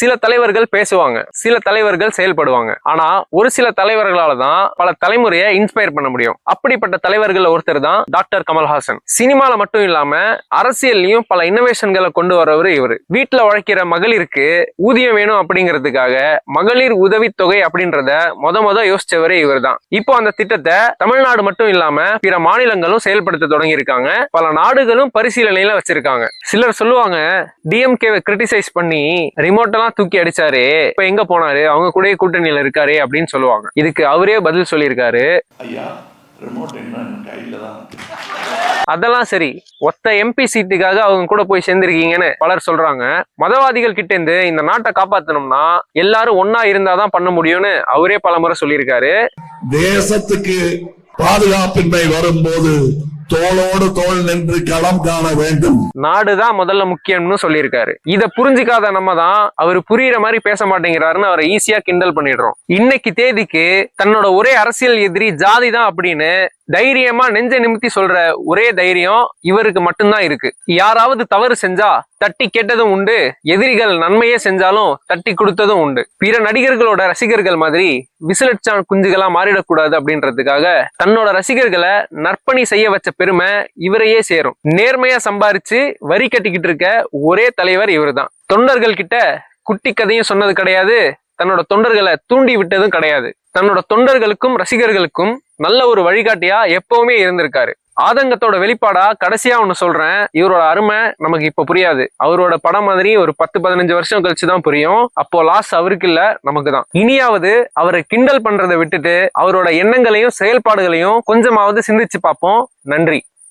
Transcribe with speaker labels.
Speaker 1: சில தலைவர்கள் பேசுவாங்க, சில தலைவர்கள் செயல்படுவாங்க. ஆனா ஒரு சில தலைவர்களால தான் பல தலைமுறையை இன்ஸ்பயர் பண்ண முடியும். அப்படிப்பட்ட தலைவர்கள் ஒருத்தர் தான் டாக்டர் கமல்ஹாசன். சினிமால மட்டும் இல்லாம அரசியல்லையும் பல இன்னோவேஷன்களை கொண்டு வரவர் இவர். வீட்டுல உழைக்கிற மகளிருக்கு ஊதியம் வேணும் அப்படிங்கிறதுக்காக மகளிர் உதவித்தொகை அப்படின்றத முத யோசிச்சவரே இவர் தான். இப்போ அந்த திட்டத்தை தமிழ்நாடு மட்டும் இல்லாம பிற மாநிலங்களும் செயல்படுத்த தொடங்கி இருக்காங்க. பல நாடுகளும் பரிசீலனையில வச்சிருக்காங்க. சிலர் சொல்லுவாங்க, டிஎம்கேவை கிரிட்டிசைஸ் பண்ணி ரிமோட் எல்லாம் தூக்கி அடிச்சாரு, இப்ப எங்க போனாரு, அவங்க கூட கூட்டணியில இருக்காரு அப்படின்னு சொல்லுவாங்க. இதுக்கு அவரே பதில் சொல்லியிருக்காரு, அதெல்லாம் சரி, ஒத்த எம்பி சீட்டுக்காக அவங்க கூட போய் சேர்ந்திருக்கீங்கன்னு பலர் சொல்றாங்க. மதவாதிகள் கிட்ட இருந்து இந்த நாட்டை காப்பாத்தணும்னா எல்லாரும் ஒன்னா இருந்தாதான் பண்ண முடியும்னு அவரே பலமுறை சொல்லியிருக்காரு.
Speaker 2: தேசத்துக்கு பாதுகாப்பின்மை வரும்போது தோளோடு தோள் நின்று களம் காண வேண்டும்.
Speaker 1: நாடுதான் முதல்ல முக்கியம்னு சொல்லியிருக்காரு. இத புரிஞ்சுக்காத நம்ம தான் அவர் புரியுற மாதிரி பேச மாட்டேங்கிறாருன்னு அவரை ஈஸியா கிண்டல் பண்ணிடுறோம். இன்னைக்கு தேதிக்கு தன்னோட ஒரே அரசியல் எதிரி ஜாதி தான் அப்படின்னு தைரியமா நெஞ்ச நிமித்தி சொல்ற ஒரே தைரியம் இவருக்கு மட்டும்தான் இருக்கு. யாராவது தவறு செஞ்சா தட்டி கேட்டதும் உண்டு, எதிரிகள் நன்மையே செஞ்சாலும் தட்டி கொடுத்ததும் உண்டு. பிற நடிகர்களோட ரசிகர்கள் மாதிரி விசிலட்சான் குஞ்சுகளா மாறிடக்கூடாது அப்படின்றதுக்காக தன்னோட ரசிகர்களை நற்பணி செய்ய வச்ச பெருமை இவரையே சேரும். நேர்மையா சம்பாரிச்சு வரி கட்டிக்கிட்டு இருக்க ஒரே தலைவர் இவர் தான். தொண்டர்கள் கிட்ட குட்டி கதையும் சொன்னது கிடையாது, தன்னோட தொண்டர்களை தூண்டி விட்டதும் கிடையாது. தன்னோட தொண்டர்களுக்கும் ரசிகர்களுக்கும் நல்ல ஒரு வழிகாட்டியா எப்பவுமே இருந்திருக்காரு. ஆதங்கத்தோட வெளிப்பாடா கடைசியா ஒண்ணு சொல்றேன், இவரோட அருமை நமக்கு இப்ப புரியாது. அவரோட படம் மாதிரி ஒரு 10-15 வருஷம் கழிச்சுதான் புரியும். அப்போ லாஸ் அவருக்கு இல்ல, நமக்கு தான். இனியாவது அவரை கிண்டல் பண்றதை விட்டுட்டு அவரோட எண்ணங்களையும் செயல்பாடுகளையும் கொஞ்சமாவது சிந்திச்சு பார்ப்போம். நன்றி.